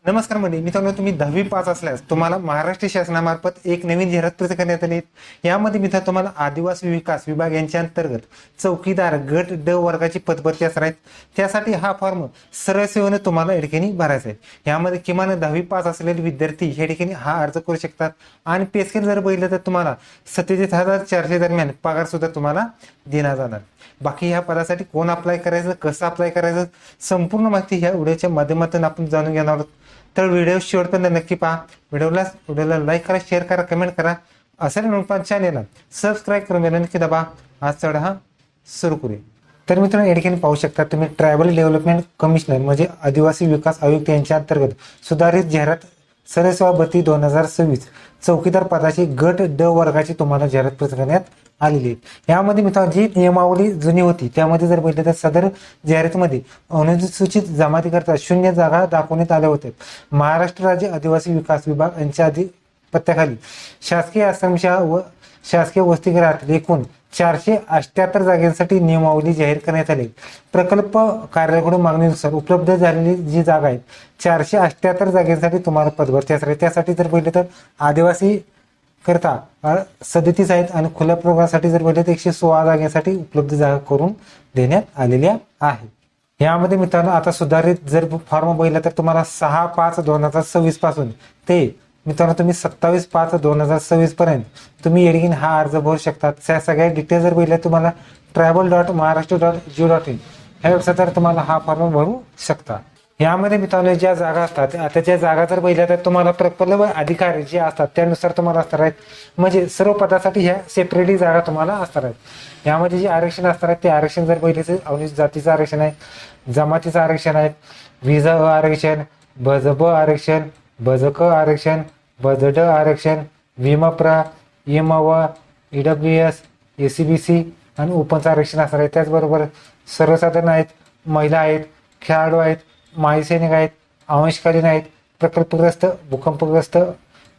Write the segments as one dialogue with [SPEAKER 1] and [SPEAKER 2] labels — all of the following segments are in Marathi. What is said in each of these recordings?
[SPEAKER 1] नमस्कार मंडळी, मित्रांनो तुम्ही 10वी पास असल्यास तुम्हाला महाराष्ट्र शासनामार्फत एक नवीन जाहिरात प्रसिद्ध करण्यात आली. यामध्ये मित्रांनो तुम्हाला आदिवासी विकास विभाग यांच्या अंतर्गत चौकीदार गट ड वर्गाची पदभरती असणार आहेत. त्यासाठी हा फॉर्म सरळ सेवेने तुम्हाला या ठिकाणी भरायचा आहे. यामध्ये किमान 10वी पास असलेले विद्यार्थी या ठिकाणी हा अर्ज करू शकतात आणि पे स्केल जर बघितलं तर तुम्हाला 37,400 दरम्यान पगार सुद्धा तुम्हाला देण्यात जाणार. बाकी ह्या पदासाठी कोण अप्लाय करायचं, कसं अप्लाय करायचं, संपूर्ण माहिती ह्या व्हिडिओच्या माध्यमातून आपण जाणून घेणार आहोत. तर व्हिडिओ शेवटपर्यंत नक्की पहा. व्हिडिओला लाईक करा, शेअर करा, कमेंट करा. असेल म्हणून चॅनेलला सबस्क्राईब करून द्या, नक्की दाबा. आज चढा सुरू करूया. तर मित्रांनो या ठिकाणी पाहू शकता तुम्ही ट्रायबल डेव्हलपमेंट कमिशनर म्हणजे आदिवासी विकास आयुक्त यांच्या अंतर्गत सुधारित जाहिरात सरळ सेवा भरती 2026 चौकीदार पदाची गट ड वर्गाची तुम्हाला जाहिरात प्रसिद्ध करण्यात आलेली आहे. यामध्ये मित्रांनो जी नियमावली जुनी होती त्यामध्ये जर बघितलं तर सदर जाहिरातीमध्ये अनुसूचित जमाती करता 0 जागा दाखवण्यात आल्या होत्या. महाराष्ट्र राज्य आदिवासी विकास विभाग यांच्या अधिपत्याखाली शासकीय आश्रमशाळा व शासकीय वसतिगृहात एकूण 478 जागांसाठी नियमावली जाहीर करण्यात आली. प्रकल्प कार्याकडून मागणीनुसार उपलब्ध झालेली जी जागा आहेत 478 जागांसाठी तुम्हाला पदभरती असणार आहे. त्यासाठी जर बघितलं तर आदिवासी करता 37 आहेत आणि खुल्या प्रवर्गासाठी जर बघितलं तर 116 जागांसाठी उपलब्ध जागा करून देण्यात आलेल्या आहेत. यामध्ये मित्रांनो आता सुधारित जर फॉर्म बघितला तर तुम्हाला 6/5/2026 पासून ते मित्रांनो तुम्ही 27/5/2026 पर्यंत तुम्ही या ठिकाणी हा अर्ज भरू शकतात. त्या सगळ्या डिटेल्स जर बघितल्या तुम्हाला tribal.maharashtra.go.in ह्या वेबसाईटवर तुम्हाला हा फॉर्म भरू शकता. यामध्ये मित्रांनो ज्या जागा असतात आता त्या जागा जर बघितल्या तर तुम्हाला प्रकल्प अधिकारी जे असतात त्यानुसार तुम्हाला असणार आहेत. म्हणजे सर्व पदासाठी ह्या सेपरेटली जागा तुम्हाला असणार आहेत. यामध्ये जे आरक्षण असणार आहेत ते आरक्षण जर बघितले तर अनुसूचित जातीचं आरक्षण आहे, जमातीचं आरक्षण आहे, विजा आरक्षण, भजब आरक्षण, भजक आरक्षण, भजड आरक्षण, विमा इमाव, EWS, ACBC आणि ओपनचं आरक्षण असणार आहे. त्याचबरोबर सर्वसाधारण आहेत, महिला आहेत, खेळाडू आहेत, माजी सैनिक आहेत, अंशकालीन आहेत, प्रकल्पग्रस्त, भूकंपग्रस्त,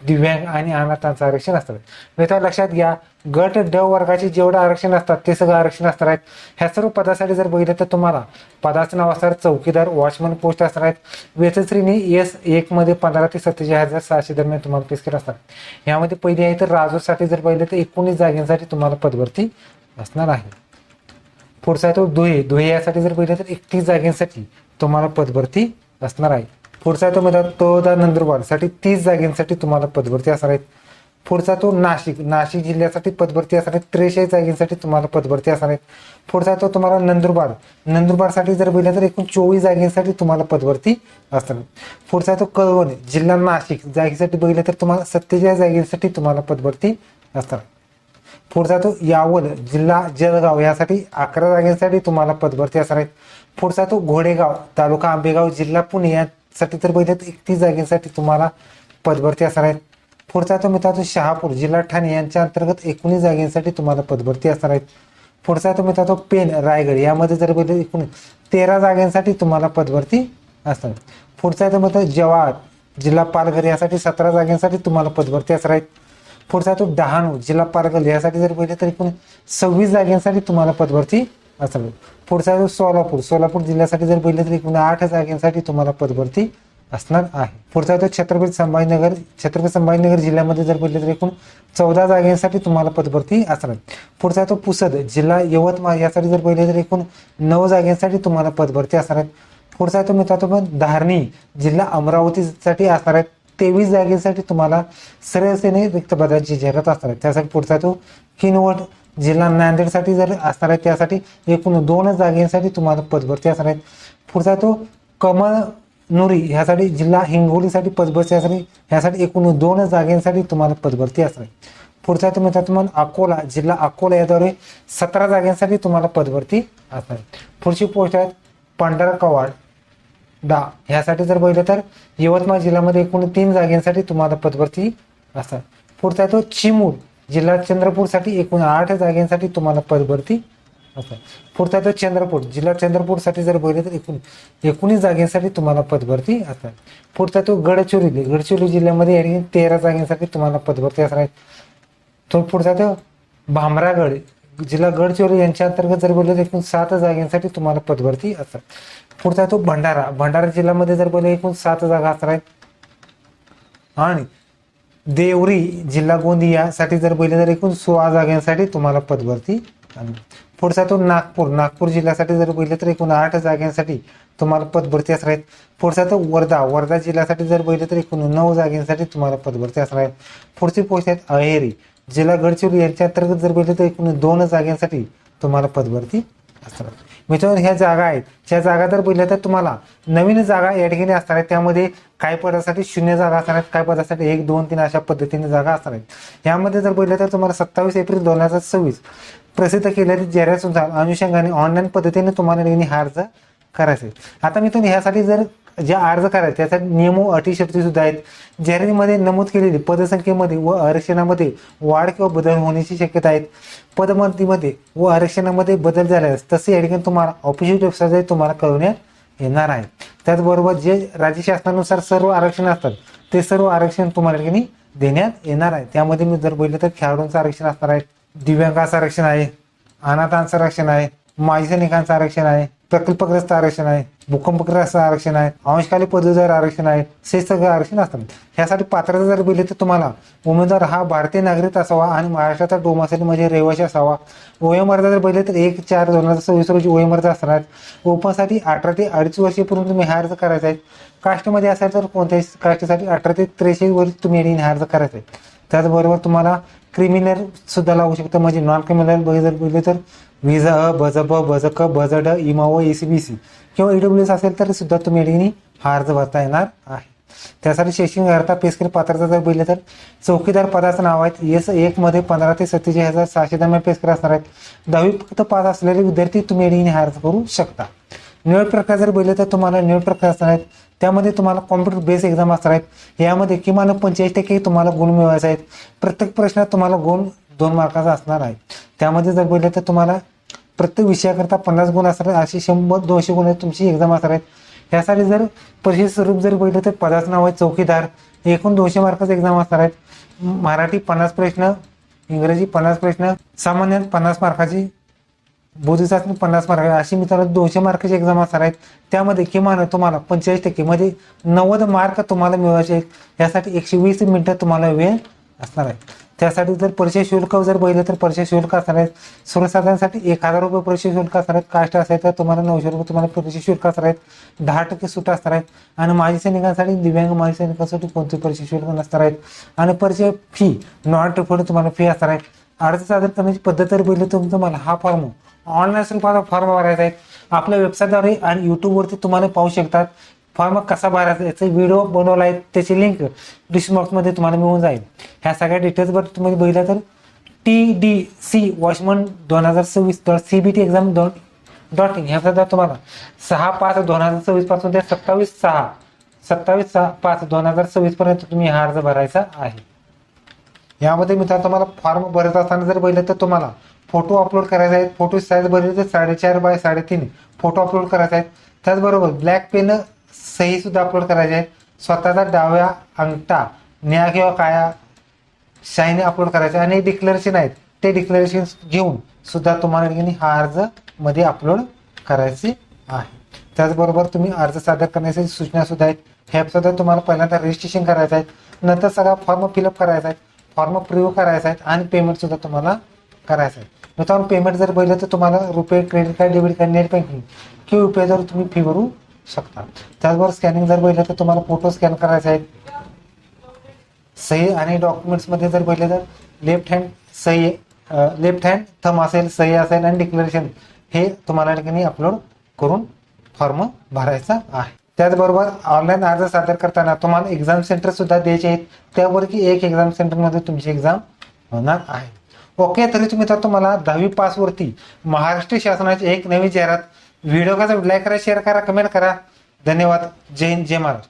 [SPEAKER 1] दिव्यांग आणि अनाथांचं आरक्षण असतं. मित्रांनो लक्षात घ्या, गट ड वर्गाचे जेवढं आरक्षण असतात ते सगळं आरक्षण असणार आहेत. ह्या सर्व पदासाठी जर बघितलं तर तुम्हाला पदाचं नाव असणार चौकीदार, वॉचमन पोस्ट असणार आहेत. वेतन श्रेणी S1 मध्ये 15 ते 47,600 दरम्यान तुम्हाला पे स्केल असणार. यामध्ये पहिली आहे तर राजूरसाठी जर पाहिलं तर 19 जागांसाठी तुम्हाला पदभरती असणार आहे. पुढचा आहे तो दुहे यासाठी जर पाहिलं तर 31 जागांसाठी तुम्हाला पदभरती असणार आहे. पुढचा तो मित्रांनो नंदुरबार साठी 30 जागांसाठी तुम्हाला पदभरती असणार आहेत. पुढचा तो नाशिक जिल्ह्यासाठी पदभरती असणार आहे. 43 जागांसाठी तुम्हाला पदभरती असणार आहेत. पुढचा तो तुम्हाला नंदुरबारसाठी जर बघितलं तर एकूण 24 जागांसाठी तुम्हाला पदभरती असणार. पुढचा तो कळवण जिल्हा नाशिक जागेसाठी बघितलं तर तुम्हाला 47 जागांसाठी तुम्हाला पदभरती असणार. पुढचा तो यावल जिल्हा जळगाव यासाठी 11 जागांसाठी तुम्हाला पदभरती असणार आहेत. पुढचा तो घोडेगाव तालुका आंबेगाव जिल्हा पुणे यासाठी तर बघितलं तर 31 जागांसाठी तुम्हाला पदभरती असणार आहेत. पुढचा तो मित्रांनो शहापूर जिल्हा ठाणे यांच्या अंतर्गत 19 जागांसाठी तुम्हाला पदभरती असणार आहेत. पुढचा तो मित्रांनो पेन रायगड यामध्ये जर बघितलं एकूण 13 जागांसाठी तुम्हाला पदभरती असणार. पुढचा तो मित्रांनो जवाहर जिल्हा पालघर यासाठी 17 जागांसाठी तुम्हाला पदभरती असणार आहेत. पुढचा तो डहाणू जिल्हा पालघर यासाठी जर बघितलं तर एकूण 26 जागांसाठी तुम्हाला पदभरती असणार. पुढचा जो सोलापूर जिल्ह्यासाठी जर बघितलं तर एकूण 8 जागांसाठी तुम्हाला पदभरती असणार आहे. पुढचा तो छत्रपती संभाजीनगर जिल्ह्यामध्ये जर बघितलं तर एकूण 14 जागांसाठी तुम्हाला पदभरती असणार. पुढचा तो पुसद जिल्हा यवतमाळ यासाठी जर बघितलं तर एकूण 9 जागांसाठी तुम्हाला पदभरती असणार आहेत. पुढचा तो मित्रांनो धारणी जिल्हा अमरावतीसाठी असणार आहेत. 23 जागेसाठी तुम्हाला सरळ सेने रिक्त पदाची जाहिरात असणार आहे. त्यासाठी पुढचा तो किनवट जिल्हा नांदेडसाठी जर असणार आहे त्यासाठी एकूण 2 जागांसाठी तुम्हाला पदभरती असणार आहेत. पुढचा तो कमळनुरी ह्यासाठी जिल्हा हिंगोलीसाठी पदभरती असणार आहे. ह्यासाठी एकूण 2 जागांसाठी तुम्हाला पदभरती असणार आहे. पुढचा तो मित्रांनो अकोला जिल्हा अकोला याद्वारे 17 जागांसाठी तुम्हाला पदभरती असणार आहे. पुढची पोस्ट आहे पंढरकवाड ह्यासाठी जर बघितलं तर यवतमाळ जिल्ह्यामध्ये एकूण 3 जागांसाठी तुम्हाला पदभरती असतात. पुढचा तो चिमूर जिल्हा चंद्रपूरसाठी एकूण 8 जागांसाठी तुम्हाला पदभरती असतात. पुढचा तो चंद्रपूर जिल्हा चंद्रपूरसाठी जर बघितलं तर एकूण 19 जागांसाठी तुम्हाला पदभरती असतात. पुढचा तो गडचिरोली जिल्ह्यामध्ये 13 जागांसाठी तुम्हाला पदभरती असणार आहेत. तो पुढचा तो भामरागड जिल्हा गडचिरोली यांच्या अंतर्गत जर बोललं तर एकूण 7 जागांसाठी तुम्हाला पदभरती असतात. पुढचा तो भंडारा जिल्ह्यामध्ये जर बोलले एकूण 7 जागा असणार आहेत. आणि देवरी जिल्हा गोंदियासाठी जर बघितलं तर एकूण 16 जागांसाठी तुम्हाला पदभरती आहे. पुढचा तो नागपूर जिल्ह्यासाठी जर बघितलं तर एकूण 8 जागांसाठी तुम्हाला पदभरती असणार आहेत. पुढचा तो वर्धा जिल्ह्यासाठी जर बघितलं तर एकूण 9 जागांसाठी तुम्हाला पदभरती असणार आहेत. पुढची पोस्ट आहेत अहेरी जिल्हा गडचिरोली यांच्या अंतर्गत जर बघितलं तर एकूण 2 जागांसाठी तुम्हाला पदभरती असणार. मित्रांनो ह्या जागा आहेत, त्या जागा जर बघितल्या तर तुम्हाला नवीन जागा या ठिकाणी असणार आहेत. त्यामध्ये काही पदासाठी 0 जागा असणार आहेत, काही पदासाठी 1, 2, 3 अशा पद्धतीने जागा असणार आहेत. यामध्ये जर बघितलं तर तुम्हाला 27 एप्रिल 2026 प्रसिद्ध केलेल्या जाहिरातीनुसार अनुषंगाने ऑनलाईन पद्धतीने तुम्हाला नेहमी अर्ज करायचा आहे. आता मी तुम्ही ह्यासाठी जर जे अर्ज करायचे त्यासाठी नियम व अटी शर्ती सुद्धा आहेत. जाहिरातीमध्ये नमूद केलेली पदसंख्येमध्ये व आरक्षणामध्ये वाढ किंवा बदल होण्याची शक्यता आहे. पदभरतीमध्ये व आरक्षणामध्ये बदल झाल्यास तसे या ठिकाणी तुम्हाला ऑफिशियल वेबसाईट तुम्हाला कळवण्यात येणार आहे. त्याचबरोबर जे राज्य शासनानुसार सर्व आरक्षण असतात ते सर्व आरक्षण तुम्हाला या ठिकाणी देण्यात येणार आहे. त्यामध्ये मी जर बघितलं तर खेळाडूंचं आरक्षण असणार आहे, दिव्यांगाचं आरक्षण आहे, अनाथांचं आरक्षण आहे, माजी सैनिकांचं आरक्षण आहे, प्रकल्पग्रस्त आरक्षण आहे, भूकंपग्रस्त आरक्षण आहे, अंशकाली पदवीधर आरक्षण आहे, हे सगळं आरक्षण असतात. ह्यासाठी पात्रता जर बघितली तर तुम्हाला उमेदवार हा भारतीय नागरिक असावा आणि महाराष्ट्राचा डोमासाली म्हणजे रहिवासी असावा. वयोमर्यादा जर बघितली तर 1/4/2026 रोजी वयोमर्यादा असणार आहे. ओपनसाठी 18 ते 2.5 वर्षापूर्वी तुम्ही हा अर्ज करायचा आहे. कास्टमध्ये असाल तर कोणत्याही कास्टसाठी 18 ते 63 वर्ष तुम्ही हा अर्ज करायचा आहे. त्याचबरोबर तुम्हाला क्रिमिनल सुद्धा लागू शकतं, म्हणजे नॉन क्रिमिनल जर बघितले तर विजा अ, बज ब, बज क, बज ड, इमा व ECBC किंवा EWS असेल तर सुद्धा तुम्ही या ठिकाणी हा अर्ज भरता येणार आहे. त्यासाठी शैक्षणिक अर्हता पेस्केल पात्रता जर बघितलं तर चौकीदार पदाचं नाव आहेत. S1 मध्ये 15 ते 47,600 दरम्यान पेस्केल असणार आहेत. 10वी फक्त पास असलेले विद्यार्थी तुम्ही या ठिकाणी हा अर्ज करू शकता. निवड प्रकार जर बघितलं तर तुम्हाला निवड प्रकार असणार आहेत. त्यामध्ये तुम्हाला कॉम्प्युटर बेस एक्झाम असणार आहेत. यामध्ये किमान 45% तुम्हाला गुण मिळवायचे आहेत. प्रत्येक प्रश्नात तुम्हाला गुण 2 मार्काचा असणार आहे. त्यामध्ये जर बघितलं तर तुम्हाला प्रत्येक विषयाकरता 50 गुण असणार आहेत. अशी 100-200 गुण तुमची एक्झाम असणार आहेत. यासाठी जर परीक्षेचे स्वरूप जर बघितलं तर पदाचं नाव आहे चौकीदार, एकूण 200 मार्काचा एक्झाम असणार आहेत. मराठी 50 प्रश्न, इंग्रजी 50 प्रश्न, सामान्य 50 मार्काची, बुद्धिचाचणी 50 मार्क, अशी मित्रांनो 200 मार्काची एक्झाम असणार आहेत. त्यामध्ये किमान तुम्हाला 45% म्हणजे 90 मार्क तुम्हाला मिळवायचे आहेत. यासाठी 120 मिनिटं तुम्हाला वेळ असणार आहे. त्यासाठी जर परीक्षा शुल्क जर बघितलं तर परीक्षा शुल्क असणार आहेत. सर्वसाधारणसाठी 1000 रुपये परीक्षा शुल्क असणार आहेत. कास्ट असेल तर तुम्हाला 900 रुपये तुम्हाला परीक्षा शुल्क असणार आहेत. 10% सूट असणार आहेत. आणि माजी सैनिकांसाठी, दिव्यांग माजी सैनिकांसाठी कोणते परीक्षा शुल्क नसणार आहेत. आणि परीक्षा फी नॉन रिफंड तुम्हाला फी असणार आहे. अर्ज सादर करण्याची पद्धत जर बघितली तर तुम्हाला हा फॉर्म ऑनलाईन स्वरूपाचा फॉर्म भरायचा आहे. आपल्या वेबसाईटद्वारे आणि यूट्यूबवरती तुम्हाला पाहू शकतात. फॉर्म कसा भरायचा याचा व्हिडिओ बनवला आहे, त्याची लिंक डिस्क्रिप्शन बॉक्समध्ये तुम्हाला मिळून जाईल. ह्या सगळ्या डिटेल्सवर तुम्ही बघितलं तर TDC वॉचमन 2026.cbt exam.in ह्या सुद्धा तुम्हाला 6/5/2026 पासून ते 27/5/2026 पर्यंत तुम्ही हा अर्ज भरायचा आहे. यामध्ये मित्रांनो तुम्हाला फॉर्म भरत असताना जर बघितलं तर तुम्हाला फोटो अपलोड करायचे आहेत. फोटो साईज बघितली तर 4.5x3 फोटो अपलोड करायचे आहेत. त्याचबरोबर ब्लॅक पेन सही सुद्धा अपलोड करायचे आहेत. स्वतःचा डाव्या अंगठा न्या किंवा काया शाईने अपलोड करायचे आणि डिक्लेरेशन आहेत ते डिक्लेरेशन घेऊन सुद्धा तुम्हाला हा अर्ज मध्ये अपलोड करायचे आहे. त्याचबरोबर तुम्ही अर्ज सादर करण्यासाठी सूचना सुद्धा आहेत. ह्या सुद्धा तुम्हाला पहिल्यांदा रजिस्ट्रेशन करायचं आहे, नंतर सगळा फॉर्म फिलअप करायचा आहे, फॉर्म प्रिव्ह्यू करायचा आहे आणि पेमेंट सुद्धा तुम्हाला करायचं आहे. मित्रांनो पेमेंट जर बघितलं तर तुम्हाला रुपये, credit card, debit card, net banking किंवा UPI तुम्ही फी भरू शकता. त्याचबरोबर स्कॅनिंग जर बघितलं तर तुम्हाला फोटो स्कॅन करायचे आहेत. सही आणि डॉक्युमेंट्समध्ये जर बघितलं तर लेफ्ट हँड थंब असेल, सही असेल आणि डिक्लेरेशन हे तुम्हाला ठिकाणी अपलोड करून फॉर्म भरायचा आहे. त्याचबरोबर ऑनलाईन अर्ज सादर करताना तुम्हाला एक्झाम सेंटर सुद्धा द्यायचे आहेत. त्यापैकी एक एक्झाम सेंटरमध्ये तुमची एक्झाम होणार आहे. ओके, तरी तुम्ही तर तुम्हाला 10वी पासवरती महाराष्ट्र शासनाची एक नवी जाहिरात व्हिडिओ कसा लाईक करा, शेअर करा, कमेंट करा. धन्यवाद. जय हिंद, जय महाराष्ट्र.